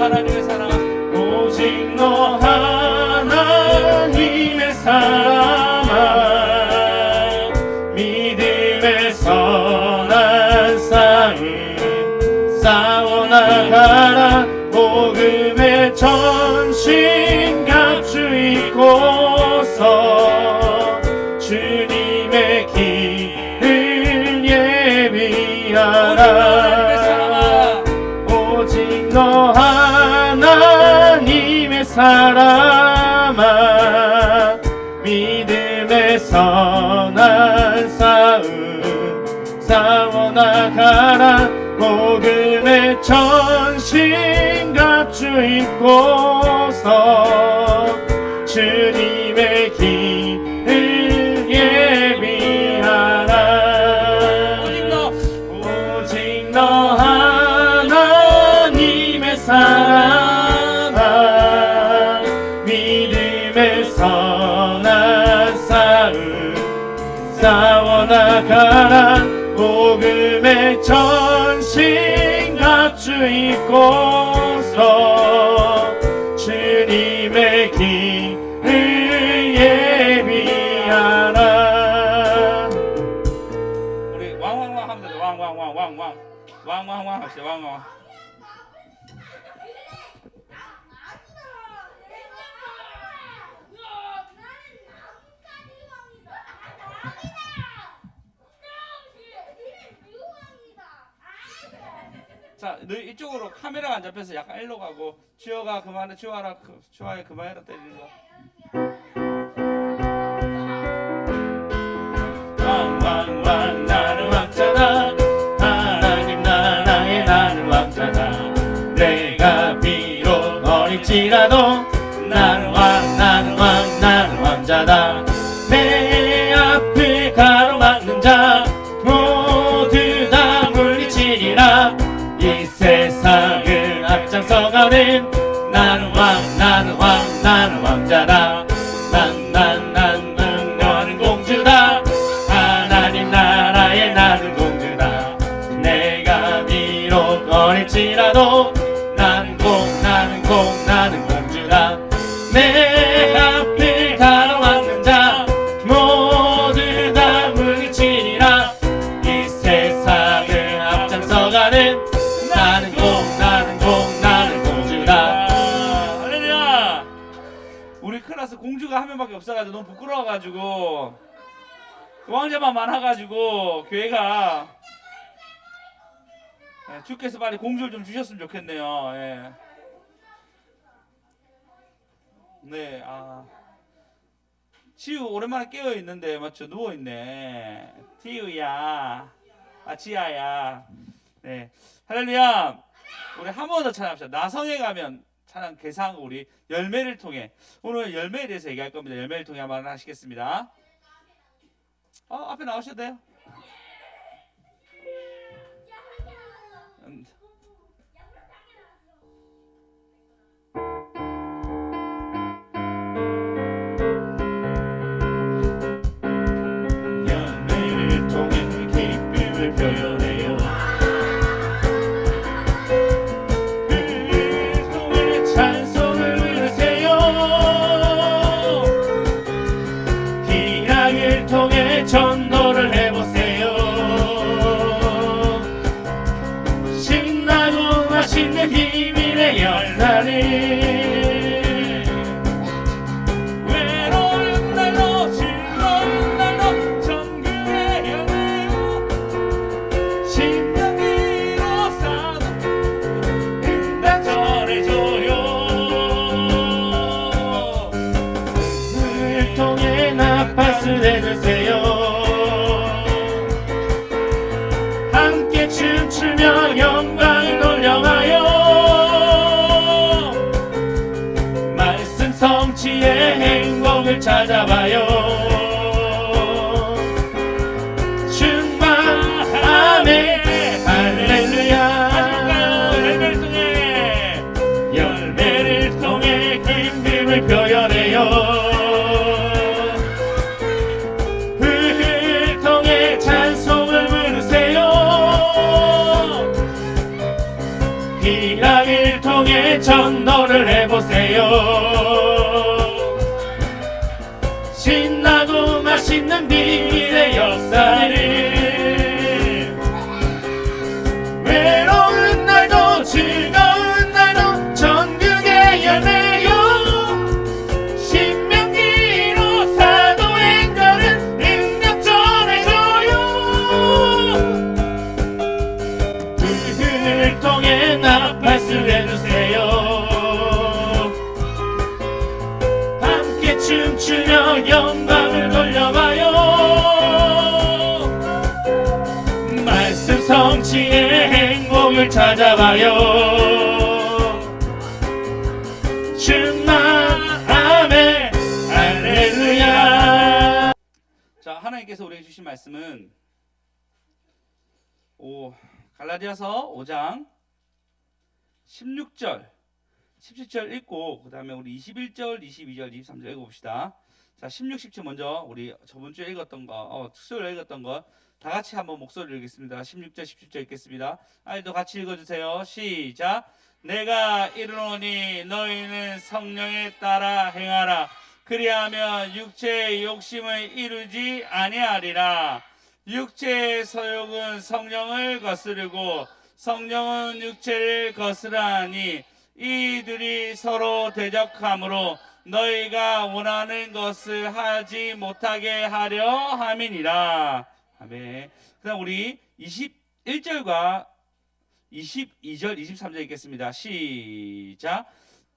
하나님의 사랑, 오직 너 하나님의 사랑아, 믿음의 선한 싸움 싸워나가라. 복음의 전신 갖추 입고서 주님의 길을 예비하라. 오직 너 하나님의 사람아, 믿음의 선한 싸움 싸워나가라. 복음의 전신 갖추 입고서 주님의 길을 예비하라. 오직 너 하나님의 사랑아, 믿음의 선한 싸움 싸워나가라. 복음의 전신 갖추 입고서 주님의 길을 예비하라. 우리 왕왕왕 하면 돼. 왕왕왕왕왕 왕왕왕 합시다. 왕왕왕. 자, 너희 이쪽으로 카메라가 안 잡혀서 약간 일로 가고. 주여가 그만해, 주여라, 주여야 그만해라 때리는 거. 왕왕왕 나는 왕자다. 하나님 나라의 나는 왕자다. 내가 비록 어릴지라도 나는 왕 나는 왕 나는 왕자다. 내 앞을 가로막는 자 모두 다 물리치리라. 이 세상을 앞장서가는 나는 왕 나는 왕 나는 왕자다. 난 너는 공주다. 하나님 나라의 나는 공주다. 내가 비록 어릴지라도 나는 공주다. 내 앞을 가로막는 자 모두 다 물리치리라. 이 세상을 앞장서가는 나는 공주다. 할렐루야. 우리 클래스 공주가 한 명밖에 없어가지고 너무 부끄러워가지고 왕자만 많아가지고 교회가 주께서 빨리 공주를 좀 주셨으면 좋겠네요. 예. 네, 지우 오랜만에 깨어 있는데 맞죠? 누워 있네. 티우야, 지아야. 네, 할렐루야. 우리 한 번 더 찬양합시다. 나성에 가면 찬양 개상 우리 열매를 통해 오늘 열매에 대해서 얘기할 겁니다. 열매를 통해 한번 하시겠습니다. 앞에 나오셔도 돼요. 열매를 통해 기쁨을 표현해요. 그를 통해 찬송을 부르세요. 기락을 통해 전도를 해보세요. 신나고 맛있는 비밀의 역사를 외로운 날로 즐거운 날로 정글의 열매로 심장으로 쌓아도 응답 전해줘요. 늘 통해 나팔수 내주세요. 함께 춤추며 영광을 돌려가요. 말씀 성취의 행복을 찾아봐요. 충만함에 할렐루야. 열매를 통해 열매를 통해 기쁨을 표현해요. 불을 통해 찬송을 부르세요. 기락을 통해 통해 전도를 해보세요. 신나고 맛있는 비밀의 역사를 외로운 날도 즐거운 날도 전국에 열매요. 신명기로 사도행전은 능력 전해줘요. 그들을 통해 나팔을 해주세요. 함께 춤추며 영광을 돌려봐요. 말씀 성취의 행복을 찾아봐요. 주만 아멘 할렐루야. 자, 하나님께서 우리에게 주신 말씀은 갈라디아서 5장 16절 17절 읽고 그 다음에 우리 21절 22절 23절 읽어봅시다. 자, 16, 17 먼저 우리 저번주에 읽었던 거 수요일에 읽었던 거 다 같이 한번 목소리를 읽겠습니다. 16절 17절 읽겠습니다. 아이도 같이 읽어주세요. 시작. 내가 이르노니 너희는 성령에 따라 행하라. 그리하면 육체의 욕심을 이루지 아니하리라. 육체의 소욕은 성령을 거스르고 성령은 육체를 거스르하니 이들이 서로 대적하므로 너희가 원하는 것을 하지 못하게 하려 함이니라. 아멘. 그다음 우리 21절과 22절 23절 읽겠습니다. 시작.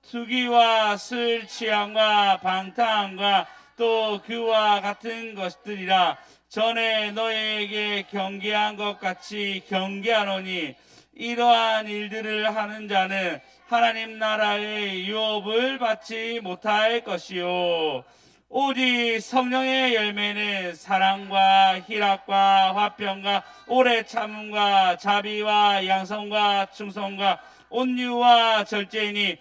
투기와 술 취함과 방탕함과 또 그와 같은 것들이라. 전에 너희에게 경계한 것 같이 경계하노니 이러한 일들을 하는 자는 하나님 나라의 유업을 받지 못할 것이요. 오직 성령의 열매는 사랑과 희락과 화평과 오래 참음과 자비와 양성과 충성과 온유와 절제이니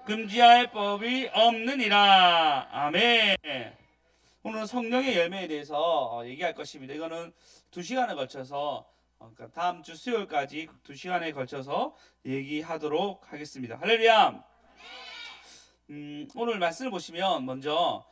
금지할 법이 없느니라. 아멘. 오늘은 성령의 열매에 대해서 얘기할 것입니다. 이거는 2시간에 걸쳐서 그러니까 다음 주 수요일까지 2시간에 걸쳐서 얘기하도록 하겠습니다. 할렐루야. 오늘 말씀을 보시면 먼저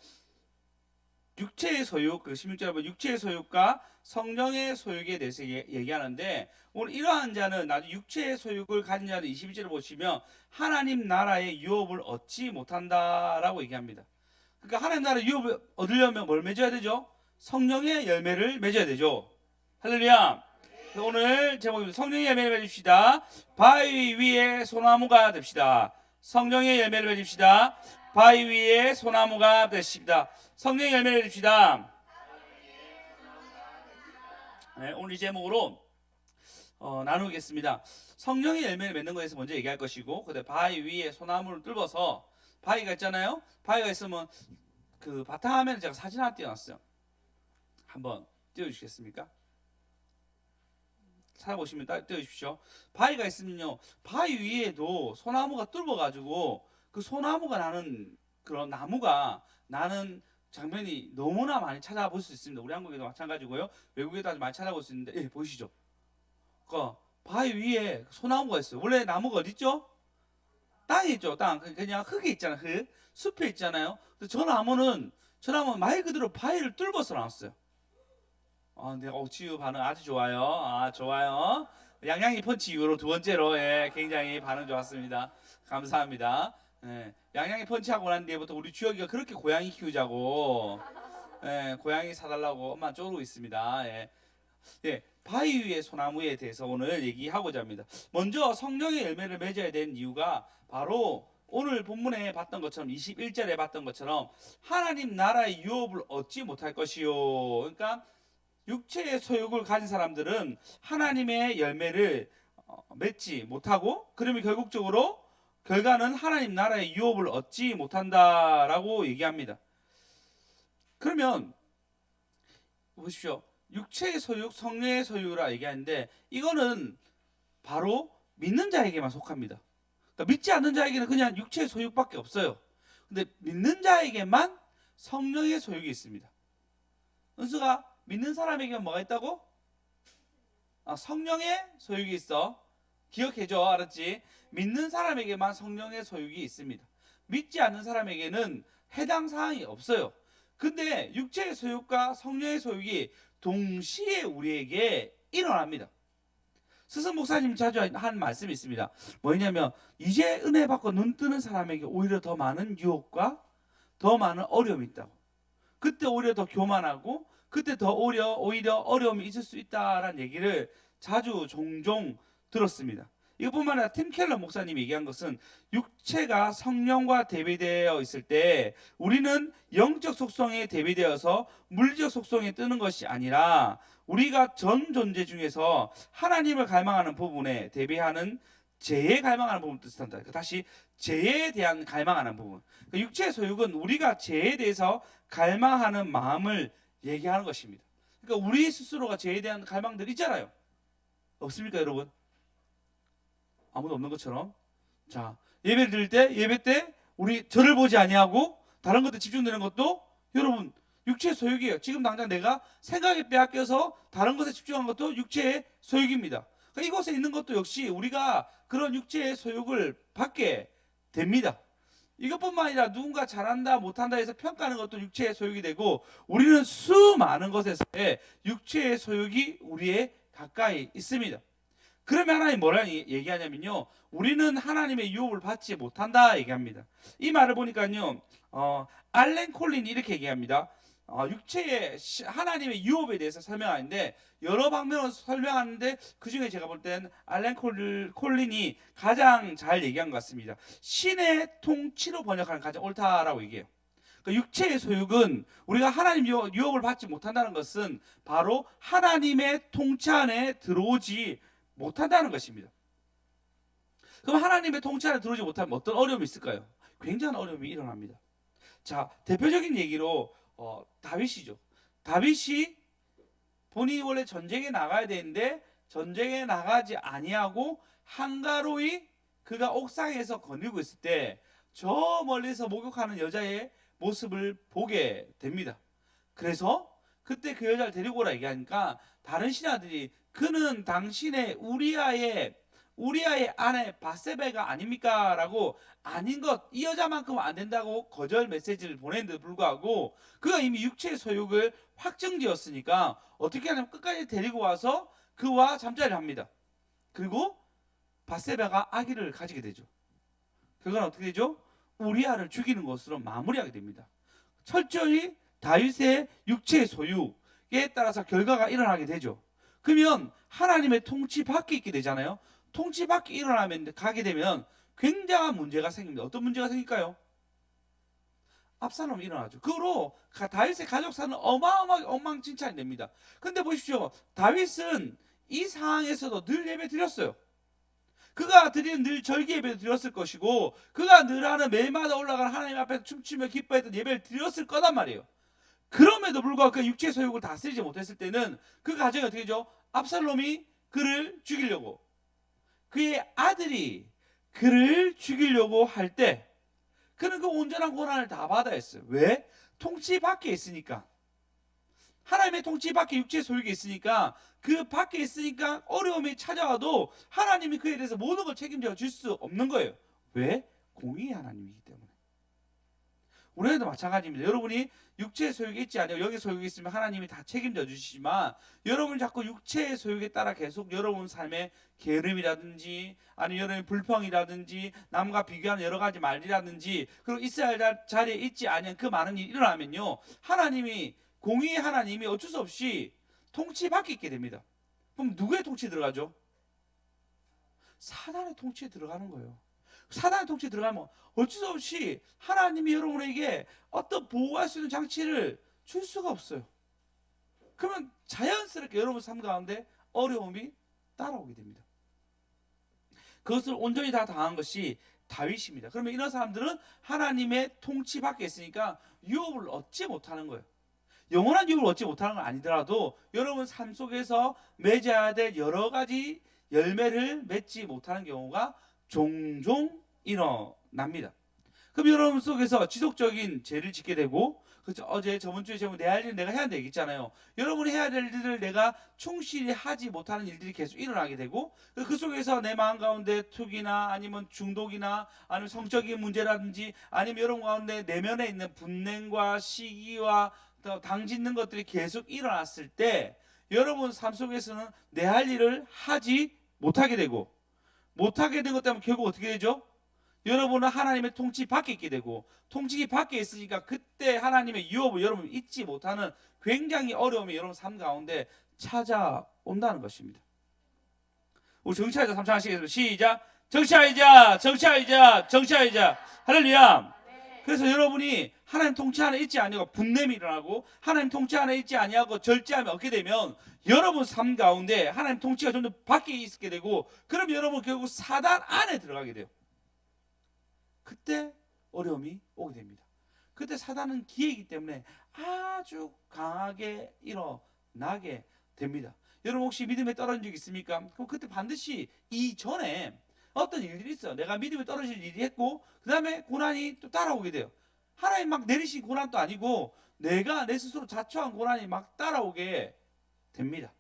육체의 소욕, 16절에 보면 육체의 소욕과 성령의 소욕에 대해서 얘기하는데 오늘 이러한 자는 나중에 육체의 소욕을 가진 자는 21절을 보시면 하나님 나라의 유업을 얻지 못한다라고 얘기합니다. 그러니까 하나님 나라의 유업을 얻으려면 뭘 맺어야 되죠? 성령의 열매를 맺어야 되죠. 할렐루야. 오늘 제목입니다. 성령의 열매를 맺읍시다. 바위 위에 소나무가 됩시다. 성령의 열매를 맺읍시다. 바위 위에 소나무가 되십시다. 성령의 열매를 맺읍시다. 네, 오늘 이 제목으로 나누겠습니다. 성령의 열매를 맺는 것에서 먼저 얘기할 것이고, 그다음에 바위 위에 소나무를 뚫어서 바위가 있잖아요. 바위가 있으면 그 바탕화면에 제가 사진 하나 띄워놨어요. 한번 띄워주시겠습니까? 찾아보시면 띄워주십시오. 바위가 있으면요, 바위 위에도 소나무가 뚫어가지고 그 소나무가 나는 그런 나무가 나는 장면이 너무나 많이 찾아볼 수 있습니다. 우리 한국에도 마찬가지고요, 외국에도 아주 많이 찾아볼 수 있는데, 보이시죠? 그 바위 위에 소나무가 있어요. 원래 나무가 어디 있죠? 땅에 있죠. 땅. 그냥 흙에 있잖아요. 흙. 숲에 있잖아요. 저 나무는 말 그대로 바위를 뚫어서 나왔어요. 네, 지우 반응 아주 좋아요. 좋아요. 양양이 펀치 이후로 두 번째로 굉장히 반응 좋았습니다. 감사합니다. 양양이 펀치하고 난 뒤부터 우리 주혁이가 그렇게 고양이 키우자고 고양이 사달라고 엄마 쪼르고 있습니다. 바위 위의 소나무에 대해서 오늘 얘기하고자 합니다. 먼저 성령의 열매를 맺어야 되는 이유가 바로 오늘 본문에 봤던 것처럼 21절에 봤던 것처럼 하나님 나라의 유업을 얻지 못할 것이요. 그러니까 육체의 소욕을 가진 사람들은 하나님의 열매를 맺지 못하고, 그러면 결과는 하나님 나라의 유업을 얻지 못한다라고 얘기합니다. 그러면 보십시오. 육체의 소욕, 성령의 소욕이라 얘기하는데 이거는 바로 믿는 자에게만 속합니다. 그러니까 믿지 않는 자에게는 그냥 육체의 소욕밖에 없어요. 근데 믿는 자에게만 성령의 소욕이 있습니다. 은수가 믿는 사람에게는 뭐가 있다고? 성령의 소욕이 있어. 기억해줘. 알았지? 믿는 사람에게만 성령의 소유가 있습니다. 믿지 않는 사람에게는 해당 사항이 없어요. 근데 육체의 소유과 성령의 소유가 동시에 우리에게 일어납니다. 스승 목사님 자주 한 말씀이 있습니다. 뭐냐면 이제 은혜 받고 눈 뜨는 사람에게 오히려 더 많은 유혹과 더 많은 어려움이 있다고. 그때 오히려 더 교만하고 그때 더 오히려 어려움이 있을 수 있다라는 얘기를 자주 종종 들었습니다. 이것뿐만 아니라 팀 켈러 목사님이 얘기한 것은 육체가 성령과 대비되어 있을 때 우리는 영적 속성에 대비되어서 물리적 속성에 뜨는 것이 아니라 우리가 전 존재 중에서 하나님을 갈망하는 부분에 대비하는 죄에 갈망하는 부분을 뜻한다. 다시 죄에 대한 갈망하는 부분. 육체의 소욕은 우리가 죄에 대해서 갈망하는 마음을 얘기하는 것입니다. 그러니까 우리 스스로가 죄에 대한 갈망들 있잖아요. 없습니까, 여러분? 아무도 없는 것처럼. 자, 예배를 드릴 때 예배 때 우리 저를 보지 아니하고 다른 것에 집중되는 것도 여러분 육체의 소욕이에요. 지금 당장 내가 생각에 빼앗겨서 다른 것에 집중한 것도 육체의 소욕입니다. 그러니까 이곳에 있는 것도 역시 우리가 그런 육체의 소욕을 받게 됩니다. 이것뿐만 아니라 누군가 잘한다 못한다 해서 평가하는 것도 육체의 소욕이 되고 우리는 수많은 것에서의 육체의 소욕이 우리의 가까이 있습니다. 그러면 하나님 뭐라 얘기하냐면요, 우리는 하나님의 유혹을 받지 못한다 얘기합니다. 이 말을 보니까요, 알렌 콜린이 이렇게 얘기합니다. 육체의 하나님의 유혹에 대해서 설명하는데 여러 방면으로 설명하는데 그 중에 제가 볼 때는 알렌 콜린이 가장 잘 얘기한 것 같습니다. 신의 통치로 번역하는 가장 옳다라고 얘기해요. 그러니까 육체의 소욕은 우리가 하나님 유혹을 받지 못한다는 것은 바로 하나님의 통치 안에 들어오지 못한다는 것입니다. 그럼 하나님의 통치 안에 들어오지 못하면 어떤 어려움이 있을까요? 굉장한 어려움이 일어납니다. 자, 대표적인 얘기로 다윗이죠. 다윗이 본인이 원래 전쟁에 나가야 되는데 전쟁에 나가지 아니하고 한가로이 그가 옥상에서 거닐고 있을 때 저 멀리서 목욕하는 여자의 모습을 보게 됩니다. 그래서 그때 그 여자를 데리고 오라 얘기하니까 다른 신하들이 그는 당신의 우리아의 아내 바세바가 아닙니까? 라고 아닌 것, 이 여자만큼은 안 된다고 거절 메시지를 보냈는데도 불구하고 그가 이미 육체의 소욕을 확정지었으니까 어떻게 하냐면 끝까지 데리고 와서 그와 잠자리를 합니다. 그리고 바세바가 아기를 가지게 되죠. 그건 어떻게 되죠? 우리아를 죽이는 것으로 마무리하게 됩니다. 철저히 다윗의 육체의 소유에 따라서 결과가 일어나게 되죠. 그러면 하나님의 통치 밖에 있게 되잖아요. 통치 밖에 일어나면 가게 되면 굉장한 문제가 생깁니다. 어떤 문제가 생길까요? 압살롬이 일어나죠. 그로 다윗의 가족사는 어마어마하게 엉망진창이 됩니다. 근데 보십시오. 다윗은 이 상황에서도 늘 예배 드렸어요. 그가 드리는 늘 절기 예배도 드렸을 것이고 그가 늘 하는 매일마다 올라가는 하나님 앞에서 춤추며 기뻐했던 예배를 드렸을 거단 말이에요. 그럼에도 불구하고 그 육체의 소욕을 다스리지 못했을 때는 그 가정이 어떻게 되죠? 압살롬이 그를 죽이려고, 그의 아들이 그를 죽이려고 할 때 그는 그 온전한 고난을 다 받아야 했어요. 왜? 통치 밖에 있으니까. 하나님의 통치 밖에 육체의 소욕이 있으니까 그 밖에 있으니까 어려움이 찾아와도 하나님이 그에 대해서 모든 걸 책임져 줄 수 없는 거예요. 왜? 공의의 하나님이기 때문에. 우리도 마찬가지입니다. 여러분이 육체의 소욕이 있지 않아요. 여기 소욕이 있으면 하나님이 다 책임져 주시지만 여러분이 자꾸 육체의 소욕에 따라 계속 여러분 삶의 게으름이라든지 아니면 여러분의 불평이라든지 남과 비교하는 여러 가지 말이라든지 그리고 있어야 할 자리에 있지 않은 그 많은 일이 일어나면요, 하나님이 공의의 하나님이 어쩔 수 없이 통치 밖에 있게 됩니다. 그럼 누구의 통치에 들어가죠? 사단의 통치에 들어가는 거예요. 사단의 통치에 들어가면 어쩔 수 없이 하나님이 여러분에게 어떤 보호할 수 있는 장치를 줄 수가 없어요. 그러면 자연스럽게 여러분 삶 가운데 어려움이 따라오게 됩니다. 그것을 온전히 다 당한 것이 다윗입니다. 그러면 이런 사람들은 하나님의 통치 밖에 있으니까 유업을 얻지 못하는 거예요. 영원한 유업을 얻지 못하는 건 아니더라도 여러분 삶 속에서 맺어야 될 여러 가지 열매를 맺지 못하는 경우가 종종 일어납니다. 그럼 여러분 속에서 지속적인 죄를 짓게 되고 그렇죠. 어제 저번 주에 제가 내 할 일을 내가 해야 되겠잖아요. 여러분이 해야 될 일을 내가 충실히 하지 못하는 일들이 계속 일어나게 되고 그 속에서 내 마음 가운데 투기나 아니면 중독이나 아니면 성적인 문제라든지 아니면 여러분 가운데 내면에 있는 분냉과 시기와 또 당짓는 것들이 계속 일어났을 때 여러분 삶 속에서는 내 할 일을 하지 못하게 되고 못하게 된 것 때문에 결국 어떻게 되죠? 여러분은 하나님의 통치 밖에 있게 되고 통치 밖에 있으니까 그때 하나님의 유업을 여러분 잊지 못하는 굉장히 어려움이 여러분 삶 가운데 찾아온다는 것입니다. 우리 정치하자 3차 하시겠습니다. 시작. 정치하자, 정치하자, 정치하자. 할렐루야. 그래서 여러분이 하나님 통치 안에 있지 아니하고 분냄이 일어나고 하나님 통치 안에 있지 아니하고 절제함이 없게 되면 여러분 삶 가운데 하나님 통치가 좀 더 밖에 있게 되고 그럼 여러분 결국 사단 안에 들어가게 돼요. 그때 어려움이 오게 됩니다. 그때 사단은 기회이기 때문에 아주 강하게 일어나게 됩니다. 여러분 혹시 믿음에 떨어진 적 있습니까? 그럼 그때 반드시 이전에 어떤 일들이 있어요. 내가 믿음에 떨어질 일이 했고 그 다음에 고난이 또 따라오게 돼요. 하나님 막 내리신 고난도 아니고 내가 내 스스로 자초한 고난이 막 따라오게 됩니다.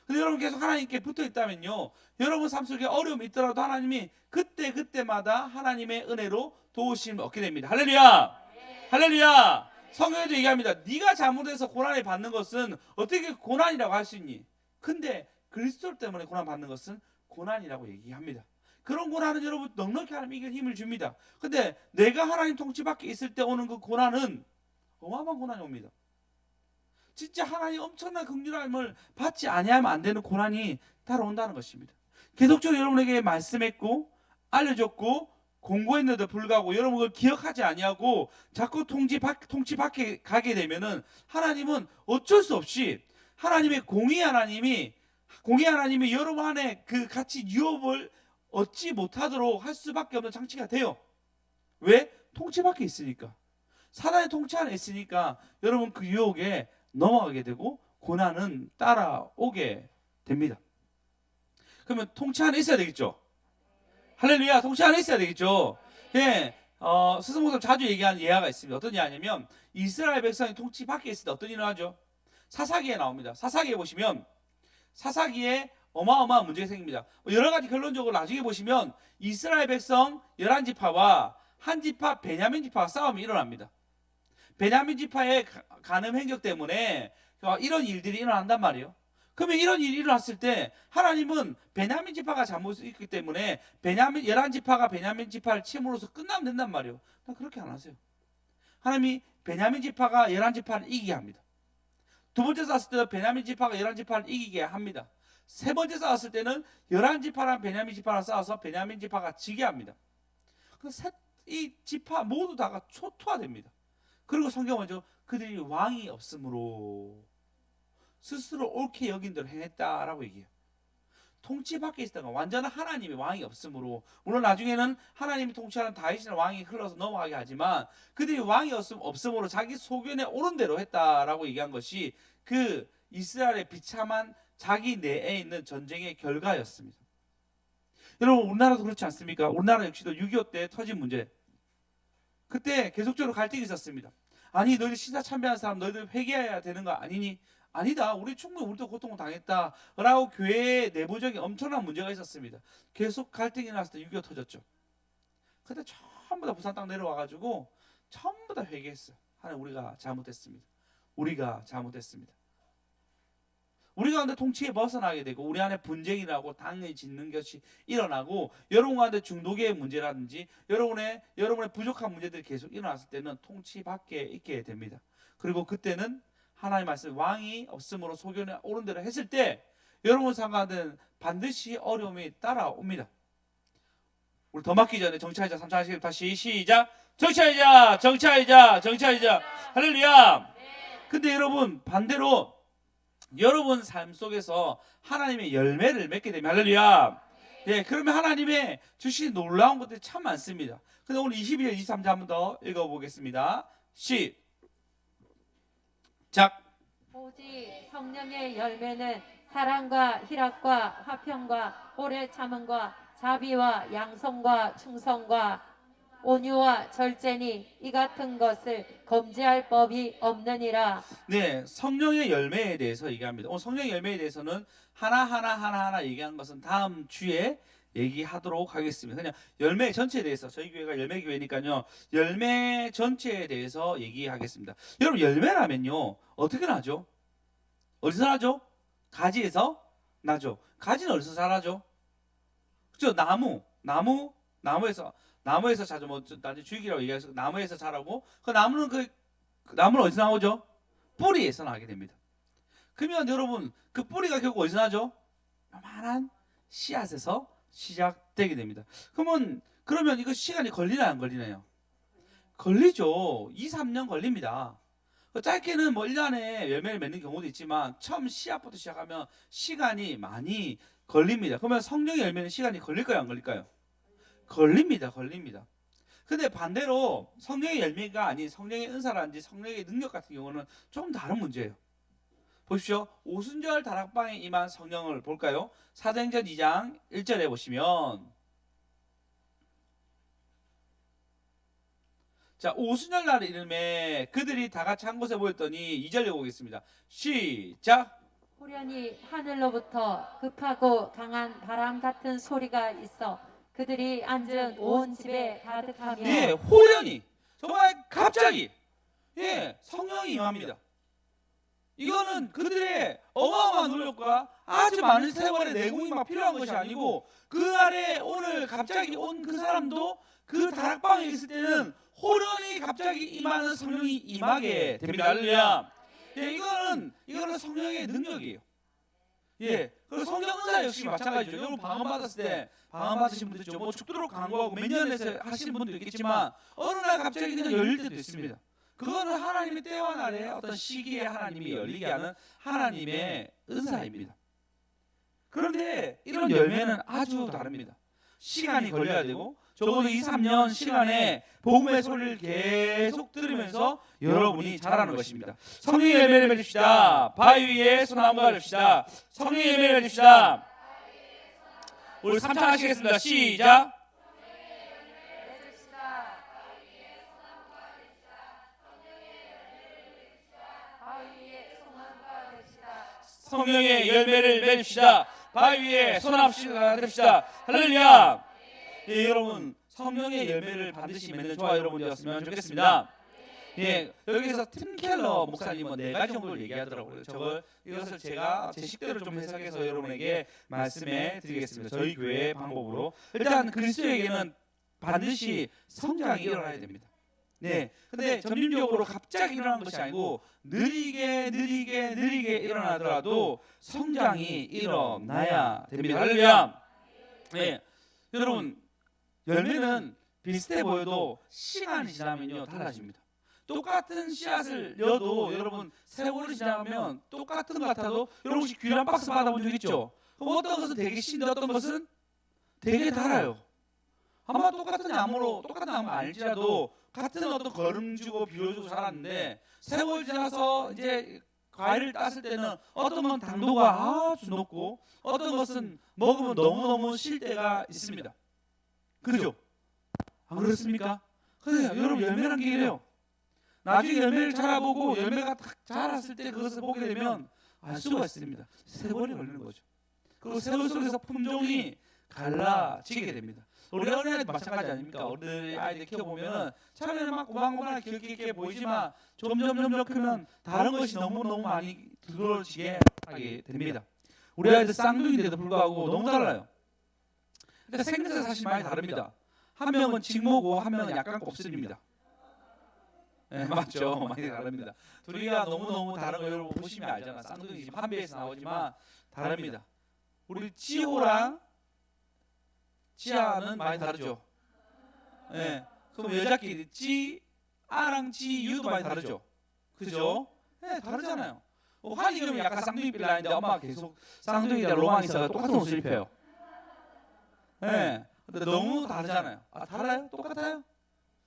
근데 여러분 계속 하나님께 붙어 있다면요, 여러분 삶 속에 어려움이 있더라도 하나님이 그때마다 하나님의 은혜로 도우심을 얻게 됩니다. 할렐루야. 할렐루야. 성경에도 얘기합니다. 네가 잘못해서 고난을 받는 것은 어떻게 고난이라고 할 수 있니? 근데 그리스도 때문에 고난 받는 것은 고난이라고 얘기합니다. 그런 고난은 여러분 넉넉히 하나님 이길 힘을 줍니다. 근데 내가 하나님 통치 밖에 있을 때 오는 그 고난은 어마어마한 고난이 옵니다. 진짜 하나님 엄청난 긍휼함을 받지 아니하면 안 되는 고난이 따라온다는 것입니다. 계속적으로 여러분에게 말씀했고 알려줬고 공고했는데도 불구하고 여러분 그걸 기억하지 아니하고 자꾸 통치 밖에 가게 되면은 하나님은 어쩔 수 없이 하나님의 공의 하나님이 여러분 안에 그 같이 유업을 얻지 못하도록 할 수밖에 없는 장치가 돼요. 왜? 통치 밖에 있으니까. 사단의 통치 안에 있으니까 여러분 그 유혹에 넘어가게 되고 고난은 따라오게 됩니다. 그러면 통치 안에 있어야 되겠죠. 할렐루야. 통치 안에 있어야 되겠죠. 예, 스승목사님 자주 얘기하는 예화가 있습니다. 어떤 예화냐면 이스라엘 백성이 통치 밖에 있을 때 어떤 일을 하죠? 사사기에 나옵니다. 사사기에 보시면 사사기에 어마어마한 문제가 생깁니다. 여러 가지 결론적으로 나중에 보시면 이스라엘 백성 11지파와 한 지파 베냐민 지파가 싸움이 일어납니다. 베냐민 지파의 간음 행적 때문에 이런 일들이 일어난단 말이에요. 그러면 이런 일이 일어났을 때 하나님은 베냐민 지파가 잘못을 했기 때문에 11지파가 베냐민 지파를 침으로써 끝나면 된단 말이에요. 그렇게 안 하세요. 하나님이 베냐민 지파가 11지파를 이기게 합니다. 두 번째 싸웠을 때도 베냐민 지파가 11지파를 이기게 합니다. 세 번째 싸웠을 때는 11지파랑 베냐민 지파랑 싸워서 베냐민 지파가 지게 합니다. 이 지파 모두 다가 초토화됩니다. 그리고 성경 먼저 그들이 왕이 없으므로 스스로 옳게 여긴 대로 행했다라고 얘기해요. 통치 밖에 있다가 완전한 하나님의 왕이 없으므로, 물론 나중에는 하나님이 통치하는 다윗이나 왕이 흘러서 넘어가게 하지만 그들이 왕이 없으므로 자기 소견에 옳은 대로 했다라고 얘기한 것이 그 이스라엘의 비참한 자기 내에 있는 전쟁의 결과였습니다. 여러분 우리나라도 그렇지 않습니까? 우리나라 역시도 6.25 때 터진 문제, 그때 계속적으로 갈등이 있었습니다. 아니 너희들 신사 참배한 사람 너희들 회개해야 되는 거 아니니? 아니다. 우리 충분히 우리도 고통을 당했다 라고 교회의 내부적인 엄청난 문제가 있었습니다. 계속 갈등이 났을 때 6.25 터졌죠. 그때 전부 다 부산 땅 내려와가지고 전부 다 회개했어요. 하나님 우리가 잘못했습니다. 우리가 잘못했습니다. 우리 가운데 통치에 벗어나게 되고 우리 안에 분쟁이라고 당연히 짓는 것이 일어나고 여러분 가운데 중독의 문제라든지 여러분의 부족한 문제들이 계속 일어났을 때는 통치 밖에 있게 됩니다. 그리고 그때는 하나님 말씀 왕이 없으므로 소견에 옳은 대로 했을 때 여러분 삶 가운데는 반드시 어려움이 따라옵니다. 우리 더 맞기 전에 정치하자 3차 하시겠습니다. 다시 시작. 정치하자 할렐루야. 근데 여러분 반대로 여러분 삶 속에서 하나님의 열매를 맺게 되면 할렐루야. 예, 그러면 하나님의 주신 놀라운 것들이 참 많습니다. 근데 오늘 22절 23절 한 번 더 읽어보겠습니다. 시작. 오직 성령의 열매는 사랑과 희락과 화평과 오래 참음과 자비와 양성과 충성과 온유와 절제니 이 같은 것을 금지할 법이 없느니라. 네, 성령의 열매에 대해서 얘기합니다. 오늘 성령의 열매에 대해서는 하나하나 얘기한 것은 다음 주에 얘기하도록 하겠습니다. 그냥 열매 전체에 대해서, 저희 교회가 열매 교회니까요, 열매 전체에 대해서 얘기하겠습니다. 여러분, 열매라면요 어떻게 나죠? 어디서 나죠? 가지에서 나죠. 가지는 어디서 자라죠? 그죠? 나무에서 자주 뭐 나중에 줄기라고 얘기해서 나무에서 자라고, 그 나무는 그 나무는 어디서 나오죠? 뿌리에서 나게 됩니다. 그러면 여러분, 그 뿌리가 결국 어디서 나죠? 요만한 씨앗에서 시작되게 됩니다. 그러면 이거 시간이 걸리나요, 안 걸리나요? 걸리죠. 2, 3년 걸립니다. 짧게는 뭐 1년에 열매를 맺는 경우도 있지만 처음 씨앗부터 시작하면 시간이 많이 걸립니다. 그러면 성령의 열매는 시간이 걸릴까요, 안 걸릴까요? 걸립니다. 근데 반대로 성령의 열매가 아닌 성령의 은사라든지 성령의 능력 같은 경우는 조금 다른 문제예요. 보십시오. 오순절 다락방에 임한 성령을 볼까요? 사도행전 2장 1절에 보시면, 자, 오순절 날 이름에 그들이 다 같이 한 곳에 모였더니 2절에 보겠습니다. 시작. 호련히 하늘로부터 급하고 강한 바람 같은 소리가 있어 그들이 앉은 온 집에 가득하며. 예, 호련히, 정말 갑자기, 예, 성령이 임합니다. 이거는 그들의 어마어마한 노력과 아주 많은 세월의 내공이 막 필요한 것이 아니고, 그 아래 오늘 갑자기 온 그 사람도 그 다락방에 있을 때는 호련히 갑자기 임하는 성령이 임하게 됩니다. 할렐루야. 예, 이거는 성령의 능력이에요. 예, 그리고 성령 은사 역시 마찬가지죠. 여러분 방언 받았을 때, 방언 받으신 분들 있죠. 뭐 죽도록 강구하고 몇 년에서 하시는 분도 있겠지만 어느 날 갑자기 그냥 열릴 때도 있습니다. 그거는 하나님의 때와 날에 어떤 시기에 하나님이 열리게 하는 하나님의 은사입니다. 그런데 이런 열매는 아주 다릅니다. 시간이 걸려야 되고, 적어도 2, 3년 시간에 복음의 소리를 계속 들으면서 여러분이 자라는 것입니다. 성령의 열매를 맺읍시다. 바위 위에 소나무가 됩시다. 성령의 열매를 맺읍시다. 우리 3찬 하시겠습니다. 시작. 성령의 열매를 맺읍시다. 바위 위에 소나무가 됩시다. 할렐루야. 예, 여러분, 성령의 열매를 반드시 맺는 저와 여러분 되었으면 좋겠습니다. 예, 여기서 팀 켈러 목사님은 4가지 정도를 얘기하더라고요. 이것을 제가 제 식대로 좀 해석해서 여러분에게 말씀해 드리겠습니다. 저희 교회의 방법으로. 일단 그리스도에게는 반드시 성장이 일어나야 됩니다. 네, 근데 점진적으로 갑자기 일어나는 것이 아니고 느리게 일어나더라도 성장이 일어나야 됩니다. 할렐루야. 네, 여러분, 열매는 비슷해 보여도 시간이 지나면요 달라집니다. 똑같은 씨앗을 넣어도 여러분 세월이 지나면 똑같은 것 같아도, 여러분 혹시 귤 박스 받아본 적 있죠? 그럼 어떤 것은 되게 신데 어떤 것은 되게 달아요. 아마 똑같은 나무 알지라도 같은 어떤 걸음 주고 비워주고 자랐는데, 세월 지나서 이제 과일을 땄을 때는 어떤 건 당도가 아주 높고 어떤 것은 먹으면 너무너무 실 때가 있습니다. 그렇죠? 안 그렇습니까? 그래요. 여러분, 열매란 게 이래요. 나중에 열매를 자라보고 열매가 딱 자랐을 때 그것을 보게 되면 알 수가 있습니다. 세월이 걸리는 거죠. 그리고 세월 속에서 품종이 갈라지게 됩니다. 우리 어린아이도 마찬가지 아닙니까? 어린 아이들 키워보면 처음에는 막 고만고만 귀엽게 보이지만 점점 크면 다른 것이 너무너무 많이 두드러지게 하게 됩니다. 우리 아이들 쌍둥이인데도 불구하고 너무 달라요. 근데 생겨서 사실 많이 다릅니다. 한 명은 직모고 한 명은 약간 곱슬입니다. 네, 맞죠? 많이 다릅니다. 둘이가 너무너무 다른 거 여러분 보시면 알잖아. 쌍둥이 지금 한 배에서 나오지만 다릅니다. 우리 지호랑 지아는 많이 다르죠. 네. 그럼 여자끼리 지아랑 지유도 많이 다르죠. 그죠? 네, 다르잖아요. 환희 그러면 약간 쌍둥이 빌라인데 엄마가 계속 쌍둥이들 로망이 있어서 똑같은 옷을 입혀요. 네. 근데 너무 다르잖아요. 아, 달라요? 똑같아요?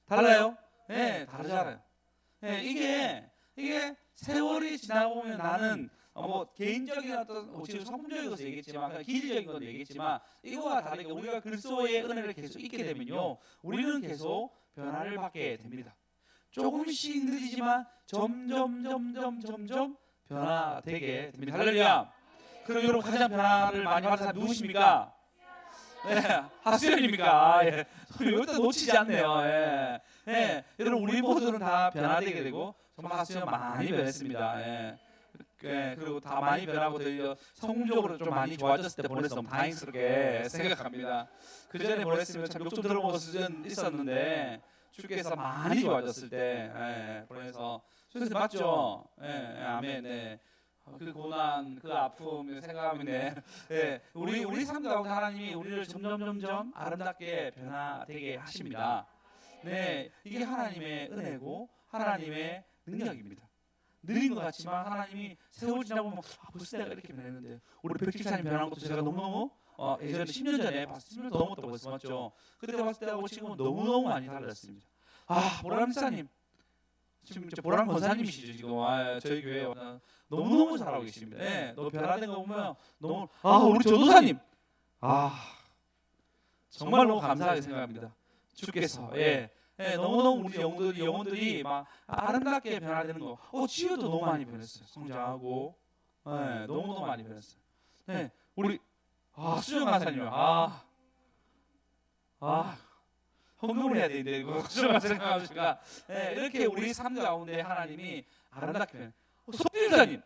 달라요? 네, 다르잖아요. 네, 이게 세월이 지나보면 나는 뭐 개인적인 어떤 지금 성품적인 것을 얘기했지만 그냥 기질적인 것도 얘기했지만 이거와 다르게 우리가 그리스도의 은혜를 계속 잊게 되면요 우리는 계속 변화를 받게 됩니다. 조금씩 느리지만 점점 변화되게 됩니다. 할렐루야. 그럼 여러분 가장 변화를 많이 받은 사람 누구십니까? 네, 하수연입니까? 예. 여기다 놓치지 않네요. 예. 예. 여러분 우리 모두는 다 변화되게 되고 정말 하수연 많이 변했습니다. 예. 예. 그리고 다 많이 변하고 더 성공적으로 좀 많이 좋아졌을 때 보내서 너무 다행스럽게 생각합니다. 그 전에 보냈으면 참 욕 좀 들어먹을 수는 있었는데 주께서 많이 좋아졌을 때 예. 보내서 선생님 맞죠? 예. 아멘. 네. 그 고난, 그 아픔 생각하면 네, 우리 삶 가운데 하나님이 우리를 점점 아름답게 변화되게 하십니다. 네, 이게 하나님의 은혜고 하나님의 능력입니다. 느린 것 같지만 하나님이 세월 지나보면 벌써 내가 이렇게 변했는데 우리 백집사님 변한 것도 제가 너무너무 예전에 10년 전에 봤을 10년 더 넘었다고 벌써 맞죠? 그때 봤을 때하고 지금은 너무너무 많이 달라졌습니다. 보람 집사님 지금 보람 권사님이시죠 지금 저희 교회 너무너무 잘하고 계십니다. 네, 너무 변화된 거 보면 너무 우리 전도사님 정말 너무 감사하게 생각합니다. 주께서 너무너무 우리 영혼들이 막 아름답게 변화되는 거. 지효도 너무 많이 변했어요. 성장하고 너무너무 많이 변했어요. 네, 우리 수정 간사님 헌금을 해야 되는데 수정 생각하시니까 이렇게 우리 삶 가운데 하나님이 아름답게 변해. 송진사님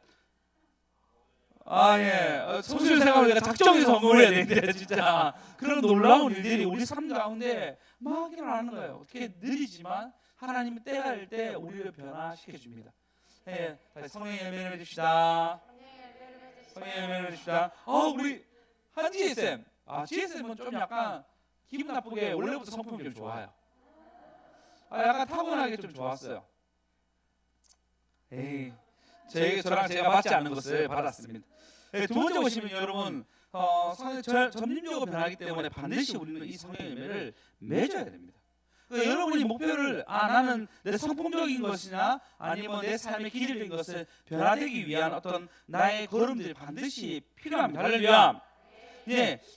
성실 생각하니까 작정해서 헌금을 해야 되는데 진짜 그런 놀라운 일들이 우리 삶 가운데 막 일어나는 거예요. 어떻게 느리지만 하나님이 때가 될 때 우리를 변화시켜 줍니다. 다시 성령의 열매를 해줍시다. 성령의 열매를 해줍시다. 우리 한지혜 쌤, 지혜 쌤은 좀 약간 기분 나쁘게 원래부터 성품이 좀 좋아요. 약간 타고나게 좀 좋았어요. 저랑 제가 맞지 않는 것을 받았습니다. 두 번째 보시면 여러분 점진적으로 변하기 때문에 반드시 우리는 이 성령의 열매를 맺어야 됩니다. 그러니까 여러분이 목표를 나는 내 성품적인 것이나 아니면 내 삶의 기질적인 것을 변화되기 위한 어떤 나의 걸음들이 반드시 필요합니다. 할렐루야.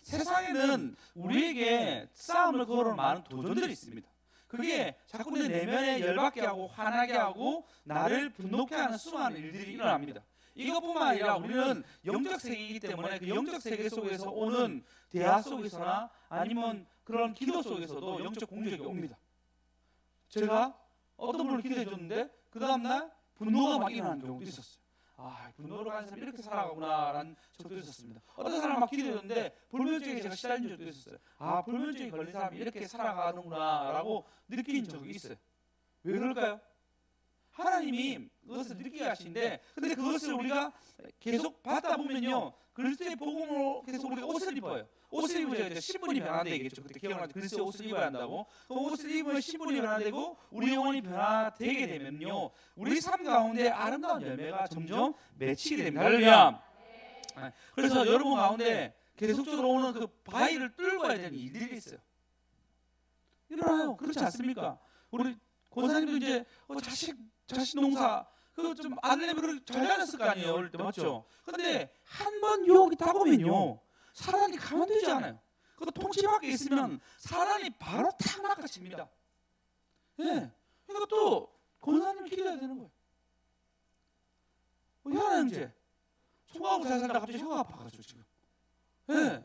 세상에는 우리에게 싸움을 걸어오는 많은 도전들이 있습니다. 그게 자꾸 내 내면에 열받게 하고 화나게 하고 나를 분노케 하는 수많은 일들이 일어납니다. 이것뿐만 아니라 우리는 영적 세계이기 때문에 그 영적 세계 속에서 오는 대화 속에서나 아니면 그런 기도 속에서도 영적 공격이 옵니다. 제가 어떤 분을 기도해 줬는데 그 다음날 분노가 막 일어나는 경우도 있었어요. 분노로 가는 사람이 이렇게 살아가구나라는 적도 있었습니다. 어떤 사람 막 기도했는데 불면증에 제가 시달린 적도 있었어요. 불면증에 걸린 사람이 이렇게 살아가는구나라고 느낀 적이 있어요. 왜 그럴까요? 하나님이 그것을 느끼게 하시는데 근데 그것을 우리가 계속 받다 보면요 그리스도의 복음으로 계속 우리가 옷을 입어요. 옷을 입으면 이제 신분이 변화되겠죠. 그때 기억나죠? 그리스도의 옷을 입어야 한다고. 그 옷을 입으면 신분이 변화되고 우리 영혼이 변화되게 되면요 우리 삶 가운데 아름다운 열매가 점점 맺히게 됩니다. 할렐루야. 그래서 여러분 가운데 계속적으로 오는 그 바위를 뚫고 가야 되는 일들이 있어요. 일어나요. 그렇지 않습니까? 우리 권사님도 이제 자식 농사 좀 아들내미 잘 다녔을 거 아니에요. 어릴 때 맞죠? 근데 한 번 유혹이 타보면요 사람이 가만두지 않아요. 그 통치 밖에 있으면 사람이 바로 탁 낚아칩니다. 그러니까 또 권사님이 기도해야 되는 거예요. 희한한 형제 총각으로 잘 살다가 갑자기 혀가 아파가지고 지금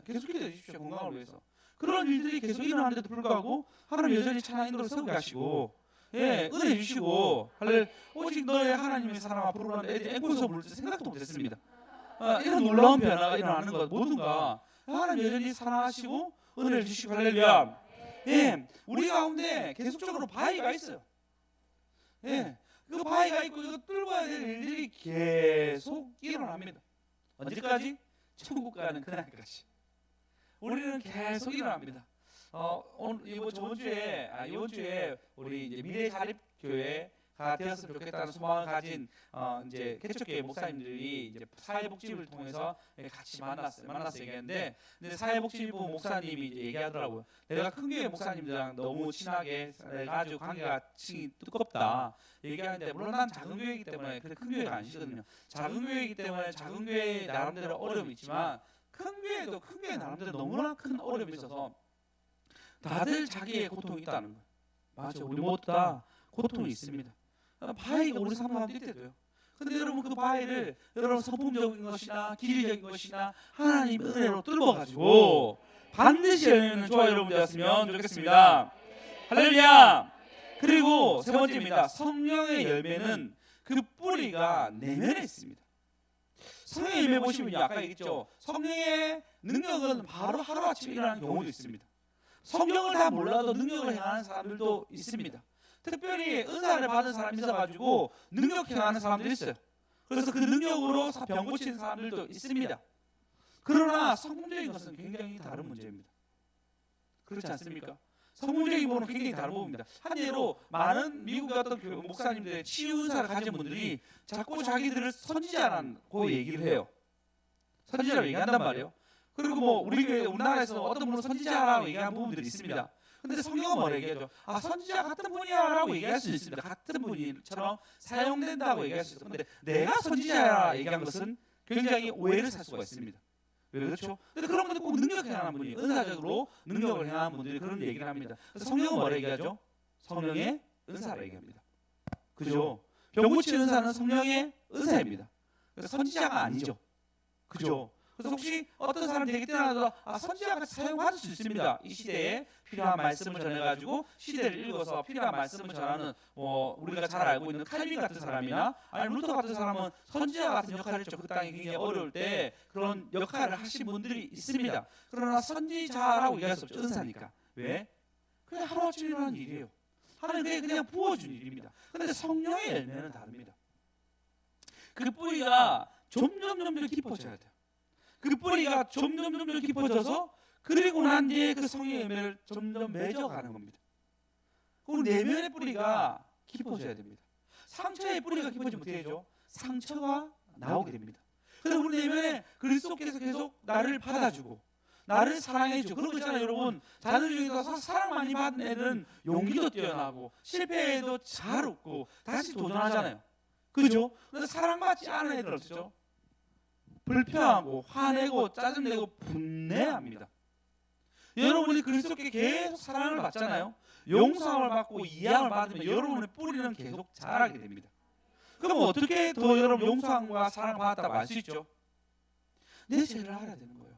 계속 기도해 주십시오. 건강을 위해서. 그런 일들이 계속 일어나는데도 불구하고 하나님 여전히 찬양 인도를 세우게 하시고 은혜 주시고 오직 너의 하나님의 사랑아 부르는 애들이 앵콜서 부를 줄 생각도 못했습니다. 이런 놀라운 변화가 일어나는 것 모든가 하나님 여전히 사랑하시고 은혜를 주시고 할렐루야. 우리 가운데 계속적으로 바위가 있어요. 그 바위가 있고 이거 뚫어야 될 일들이 계속 일어납니다. 언제까지? 천국 가는 그날까지 우리는 계속 일어납니다. 이번 주에 우리 이제 미래 자립 교회 되었으면 좋겠다는 소망을 가진 이제 개척교회 목사님들이 이제 사회복지부를 통해서 같이 만나서 얘기했는데, 근데 사회복지부 목사님이 이제 얘기하더라고요. 내가 큰 교회 목사님들이랑 너무 친하게 아주 관계가 층이 두껍다 얘기하는데, 물론 난 작은 교회이기 때문에, 근데 큰 교회가 아니시거든요. 작은 교회이기 때문에 작은 교회 나름대로 어려움이 있지만, 큰 교회도 큰 교회 나름대로 너무나 큰 어려움이 있어서 다들 자기의 고통이 있다는 거예요. 맞아, 우리 모두 다 고통이 있습니다. 바위가 우리 삶 가운데 있대도요. 근데 여러분 그 바위를 여러분 성품적인 것이나 기리적인 것이나 하나님 은혜로 뚫어가지고 반드시 열매는 저와 여러분 되었으면 좋겠습니다. 할렐루야. 그리고 세 번째입니다. 성령의 열매는 그 뿌리가 내면에 있습니다. 성령의 열매 보시면 아까 얘기했죠. 성령의 능력은 바로 하루아침에 일어나는 경우도 있습니다. 성경을 다 몰라도 능력을 행하는 사람들도 있습니다. 특별히 은사를 받은 사람이 있어가지고 능력 행하는 사람들이 있어요. 그래서 그 능력으로 병 고치는 사람들도 있습니다. 그러나 성품적인 것은 굉장히 다른 문제입니다. 그렇지 않습니까? 성품적인 부분은 굉장히 다른 부분입니다. 한 예로 많은 미국의 어떤 교회 목사님들의 치유 은사를 가진 분들이 자꾸 자기들을 선지자라고 얘기를 해요. 선지자라고 얘기한단 말이에요. 그리고 뭐 우리 교회 우리나라에서 어떤 분은 선지자라고 얘기하는 부분들이 있습니다. 근데 성경은 뭐라 얘기하죠? 선지자 같은 분이야라고 얘기할 수 있습니다. 같은 분이처럼 사용된다고 얘기할 수 있어요. 근데 내가 선지자라 얘기한 것은 굉장히 오해를 살 수가 있습니다. 왜 그렇죠? 근데 그런 분들 꼭 능력 행하는 분이, 은사적으로 능력을 행하는 분들이 그런 얘기를 합니다. 그래서 성경은 뭐라 얘기하죠? 성령의 은사라 얘기합니다. 그죠? 병 고치는 은사는 성령의 은사입니다. 그래서 선지자가 아니죠. 그죠? 그래서 혹시 어떤 사람이 되게 뛰어나도 선지자가 사용받을 수 있습니다. 이 시대에 필요한 말씀을 전해가지고 시대를 읽어서 필요한 말씀을 전하는 우리가 잘 알고 있는 칼빈 같은 사람이나 아니면 루터 같은 사람은 선지자 같은 역할을 했죠. 그 땅이 굉장히 어려울 때 그런 역할을 하신 분들이 있습니다. 그러나 선지자라고 얘기할 수 없죠. 은사니까. 왜? 그냥 하루아침에 일어나는 일이에요. 하나님 그냥 부어준 일입니다. 그런데 성령의 열매는 다릅니다. 그 뿌리가 점점 깊어져야 돼요. 그 뿌리가 점점 깊어져서 그리고 난 뒤에 그 성령의 열매를 점점 맺어가는 겁니다. 그리고 내면의 뿌리가 깊어져야 됩니다. 상처의 뿌리가 깊어지면 어떻게 되죠? 상처가 나오게 됩니다. 그래서 우리 내면에 그리스도께서 계속 나를 받아주고 나를 사랑해주고 그런 거 있잖아요. 여러분 자녀 중에서 사랑 많이 받은 애들은 용기도 뛰어나고 실패해도 잘 웃고 다시 도전하잖아요. 그죠? 그런데 사랑받지 않은 애들은 어쩌죠? 불평하고 화내고 짜증내고 분내합니다. 여러분이 그리스도께 계속 사랑을 받잖아요. 용서함을 받고 이해함을 받으면 여러분의 뿌리는 계속 자라게 됩니다. 그럼 어떻게 더 여러분 용서함과 사랑을 받았다고 알 수 있죠? 내 죄를 알아야 되는 거예요.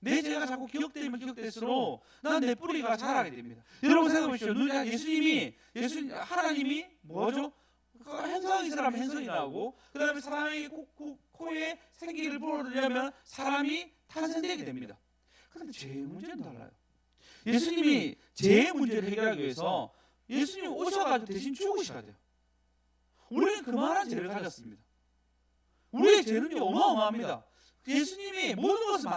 내 죄가 자꾸 기억되면 기억될수록 난 내 뿌리가 자라게 됩니다. 여러분 생각해 보십시오. 하나님이 뭐죠? 행성이 사람 행성이 나오고 그 다음에 사람의 코에 생기를 불어넣으려면 사람이 탄생되게 됩니다. 그런데 죄의 문제는 달라요. 예수님이 죄의 문제를 해결하기 위해서 예수님이 오셔가지고 대신 죽으셔야 돼요. 우리는 그만한 죄를 가졌습니다. 우리의 죄는 어마어마합니다. 예수님이 모든 것을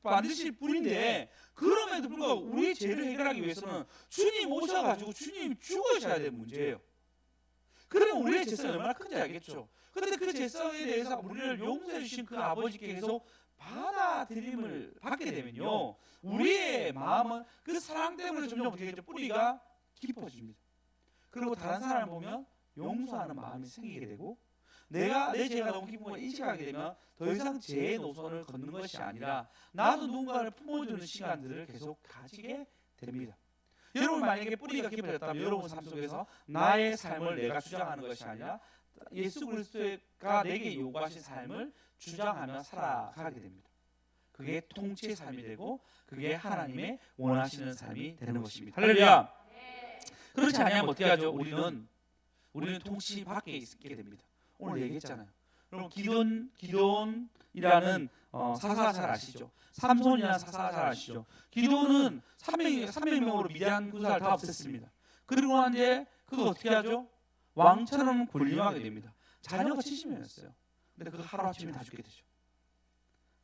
만드실 분인데 그럼에도 불구하고 우리의 죄를 해결하기 위해서는 주님 오셔가지고 주님이 죽으셔야 되는 문제예요. 그러면 우리의 죄성이 얼마나 큰지 알겠죠. 그런데 그 죄성에 대해서 우리를 용서해 주신 그 아버지께 계속 받아들임을 받게 되면요, 우리의 마음은 그 사랑 때문에 점점 어떻게 되죠? 뿌리가 깊어집니다. 그리고 다른 사람을 보면 용서하는 마음이 생기게 되고 내 죄가 너무 깊은 걸 인식하게 되면 더 이상 죄의 노선을 걷는 것이 아니라 나도 누군가를 품어주는 시간들을 계속 가지게 됩니다. 여러분 만약에 뿌리가 깊어졌다면 여러분 삶 속에서 나의 삶을 내가 주장하는 것이 아니라 예수 그리스도가 내게 요구하신 삶을 주장하며 살아가게 됩니다. 그게 통치의 삶이 되고 그게 하나님의 원하시는 삶이 되는 것입니다. 할렐루야. 그렇지 않으면 어떻게 하죠? 우리는 통치 밖에 있게 됩니다. 오늘 얘기했잖아요. 여러분 기돈이라는 사사 잘 아시죠? 삼손이라는 사사 잘 아시죠? 기돈은 300명으로 미디안 군사를 다 없앴습니다. 그리고 난 뒤에 그거 어떻게 하죠? 왕처럼 군림하게 됩니다. 자녀가 70명이었어요. 근데 그거 하루아침에 다 죽게 되죠.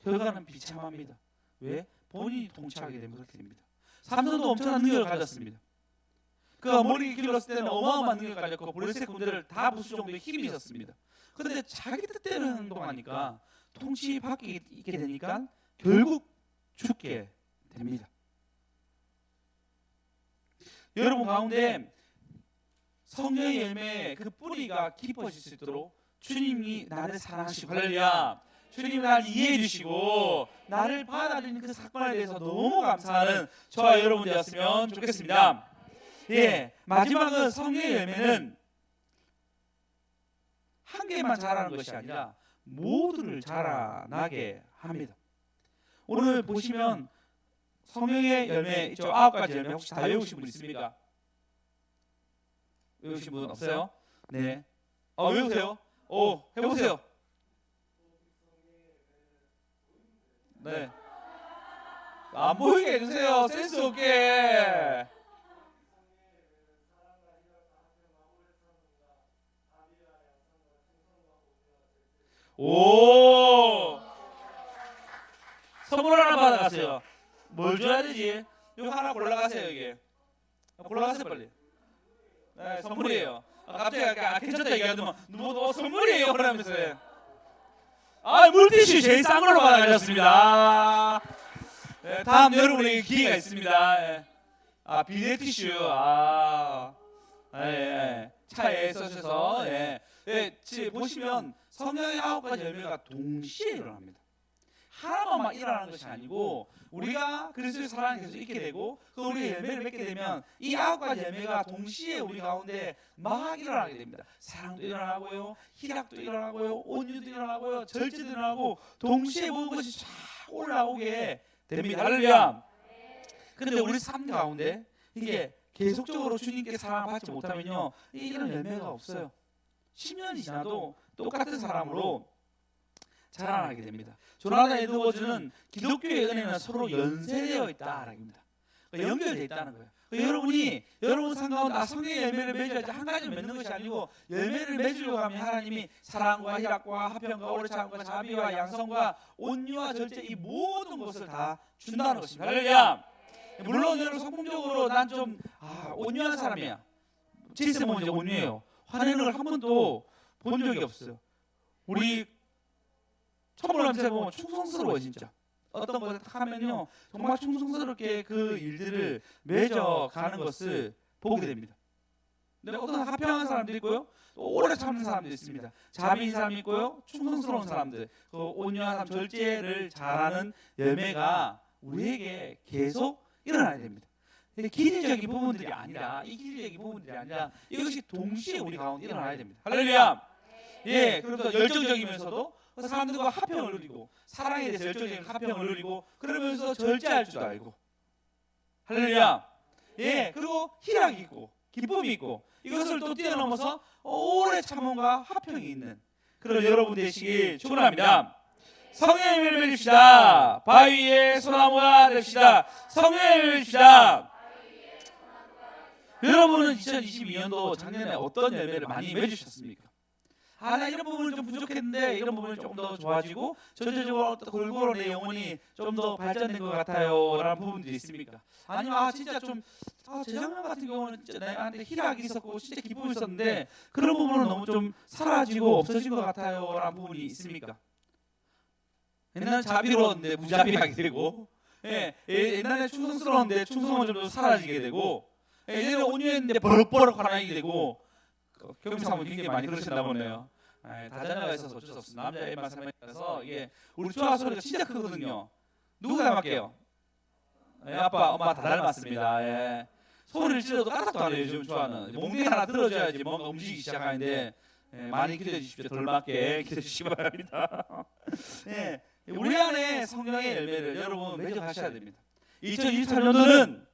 결과는 비참합니다. 왜? 본인이 통치하게 되면 그렇게 됩니다. 삼손도 엄청난 능력을 가졌습니다. 그 머리 길렀을 때는 어마어마한 능력을 가졌고 블레셋 군대를 다 부술 정도의 힘이 있었습니다. 그런데 자기 뜻대로 행동하니까 통치받게 있게 되니까 결국 죽게 됩니다. 여러분 가운데 성령의 열매의 그 뿌리가 깊어질 수 있도록 주님이 나를 사랑하시고, 할렐루야, 주님이 나를 이해해 주시고 나를 받아들이는 그 사건에 대해서 너무 감사하는 저와 여러분 되었으면 좋겠습니다. 예, 마지막은 성령의 열매는 한 개만 자라는 것이 아니라 모두를 자라나게 합니다. 오늘 보시면 성령의 열매 있죠. 9가지 열매 혹시 다 외우신 분 있습니까? 외우신 분 없어요? 네. 외우세요. 해보세요. 네. 안 보이게 해주세요. 센스 없게. 오. 선물 하나 받아가세요. 뭘 줘야 되지? 이거 하나 골라가세요. 여기 골라가세요 빨리. 네, 선물이에요. 갑자기 괜찮다 얘기하더만 누구도 선물이에요 그러면서. 물티슈 제일 싼 걸로 받아가셨습니다. 네, 다음 여러분에게 기회가 있습니다. 네. 비닐티슈. 차에 써셔서. 보시면 성령의 9가지 열매가 동시에 일어납니다. 하나만 막 일어나는 것이 아니고 우리가 그리스도의 사랑에 계속 있게 되고 그 우리의 열매를 맺게 되면 이 9가지 열매가 동시에 우리 가운데 막 일어나게 됩니다. 사랑도 일어나고요, 희락도 일어나고요, 온유도 일어나고요, 절제도 일어나고 동시에 모든 것이 쫙 올라오게 됩니다. 할렐루야. 그런데 우리 삶 가운데 이게 계속적으로 주님께 사랑을 받지 못하면요, 이런 열매가 없어요. 10년이 지나도 똑같은 사람으로 자라나게 됩니다. 조나단 에드워즈는 기독교의 은혜는 서로 연쇄되어 있다라는 겁니다. 연결되어 있다는 거예요. 여러분 삶 가운데 성령의 열매를 맺어야지 한 가지를 맺는 것이 아니고 열매를 맺으려고 하면 하나님이 사랑과 희락과 화평과 오래 참음과 자비와 양성과 온유와 절제 이 모든 것을 다 준다는 것입니다. 할렐루야. 물론 여러분 성공적으로 난 좀 온유한 사람이야. 제이스는 이제 온유해요. 화내는 걸 한 번도 본 적이 없어요. 우리 천물남새 보면 충성스러워 진짜. 어떤 것을 하면요 정말 충성스럽게 그 일들을 맺어가는 것을 보게 됩니다. 근데 어떤 화평한 사람들이 있고요, 또 오래 참는 사람들이 있습니다. 자비인 사람이 있고요, 충성스러운 사람들, 그 온유한 사람, 절제를 잘하는 열매가 우리에게 계속 일어나야 됩니다. 기질적인 부분들이 아니라 이것이 동시에 우리 가운데 일어나야 됩니다. 할렐루야. 그래서 열정적이면서도 사람들과 화평을 누리고 사랑에 대해서 열정적인 화평을 누리고 그러면서 절제할 줄도 알고. 할렐루야. 그리고 희락이 있고 기쁨이 있고 이것을 또 뛰어넘어서 오래 참음과 화평이 있는 그런 여러분 되시길 축원합니다. 성령의 열매를 맺읍시다. 바위 위에 소나무가 됩시다. 성령의 열매를 맺읍시다. 여러분은 2022년도 작년에 어떤 열매를 많이 맺으셨습니까? 나 이런 부분은 좀 부족했는데 이런 부분은 조금 더 좋아지고 전체적으로 골고루 내 영혼이 좀 더 발전된 것 같아요 라는 부분들이 있습니까? 아니면 진짜 좀 재작년 같은 경우는 진짜 나한테 희락이 있었고 진짜 기쁨이 있었는데 그런 부분은 너무 좀 사라지고 없어진 것 같아요 라는 부분이 있습니까? 옛날에 자비로웠는데 무자비하게 되고 옛날에 충성스러웠는데 충성은 좀 사라지게 되고 예전에 온유했는데 버럭버럭 화나게 되고 경비사분 굉장히 많이 그러셨나 보네요. 다자녀가 있어서 어쩔 수 없어. 남자애만 살면서 이게 우리 조아 소리가 진짜 크거든요. 누구 닮았게요? 아빠, 엄마 다 닮았습니다. 소리를 질러도 까딱도 안 해요. 요즘 조아는 몽둥이 하나 들어줘야지 뭔가 움직이기 시작하는데 많이 기대해 주십시오. 덜 맞게 기대해 주시기 바랍니다. 우리 안에 성령의 열매를 여러분 맺어가셔야 됩니다. 2023년도는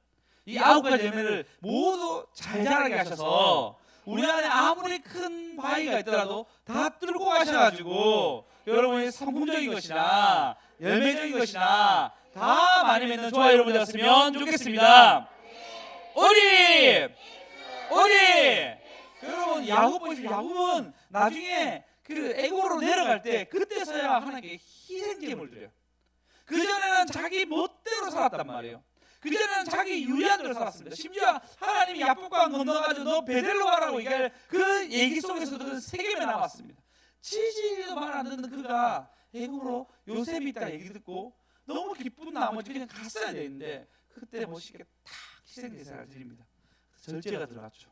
이 9가지 열매를 모두 잘 자라게 하셔서 우리 안에 아무리 큰 바위가 있더라도 다 뚫고 가셔가지고 여러분이 성품적인 것이나 열매적인 것이나 다 많이 맺는 저와 여러분 되었으면 좋겠습니다. 우리 여러분 야곱 보십시오. 야곱은 나중에 그 애고로 내려갈 때 그때서야 하나님께 희생제물 드려요. 그전에는 자기 멋대로 살았단 말이에요. 그전에는 자기 유리한 대로 살았습니다. 심지어 하나님이 야복강 건너가지고 너 베델로 가라고 얘기할 그 얘기 속에서도 그 세겜에 나왔습니다. 지지도 말 안 듣는 그가 애굽으로 요셉이 있다 얘기 듣고 너무 기쁜 나머지 그냥 갔어야 되는데 그때 멋있게 탁 희생제사를 드립니다. 절제가 들어갔죠.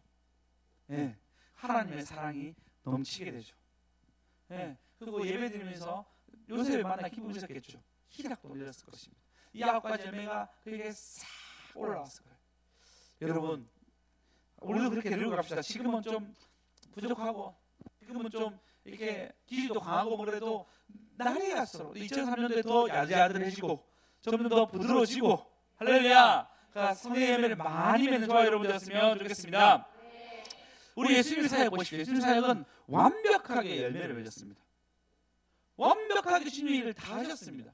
예, 하나님의 사랑이 넘치게 되죠. 예, 그리고 예배 드리면서 요셉을 만나 기분이 좋겠죠. 희락도 내렸을 것입니다. 이 9가지 열매가 그에게 싹 올라왔을 거예요. 여러분, 우리도 그렇게 데리고 갑시다. 지금은 좀 부족하고 지금은 좀 이렇게 기질도 강하고 그래도 날이 갈수록 2003년도에 더 야들야들해지고 점점 더 부드러워지고 할렐루야. 그러니까 성령의 열매를 많이 맺는 저와 여러분 되었으면 좋겠습니다. 우리 예수님 사역 보십시오. 예수님 사역은 완벽하게 열매를 맺었습니다. 완벽하게 주님의 일을 다 하셨습니다.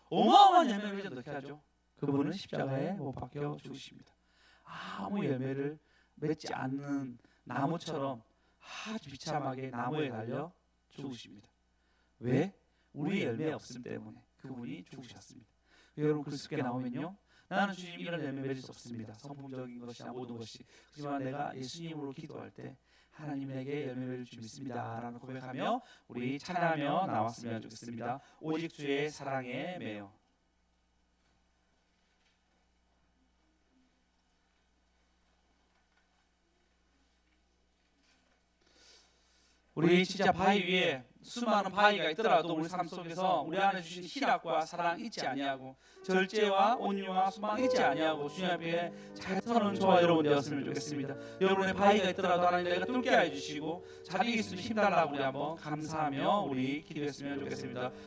어마어마한 열매를 맺었는데 어떻게 하죠? 그분은 십자가에 못 박혀 죽으십니다. 아무 열매를 맺지 않는 나무처럼 아주 비참하게 나무에 달려 죽으십니다. 왜? 우리 열매 없음 때문에 그분이 죽으셨습니다. 여러분 글 속에 나오면요, 나는 주님 이런 열매 맺을 수 없습니다. 성품적인 것이나 모든 것이. 하지만 내가 예수님으로 기도할 때 하나님 내게 열매 맺을 줄 믿습니다 라는 고백하며 우리 찬양하며 나왔으면 좋겠습니다. 오직 주의 사랑에 매여. 우리 진짜 바위 위에 수많은 바위가 있더라도 우리 삶 속에서 우리 안에 주신 희락과 사랑 잊지 아니하고 절제와 온유와 수망 잊지 아니하고 주님 앞에 잘 서는 저와 여러분 되었으면 좋겠습니다. 여러분의 바위가 있더라도 하나님 내가 뚫게 해주시고 잘 이길 수 있는 힘 달라고 우리 한번 감사하며 우리 기도했으면 좋겠습니다.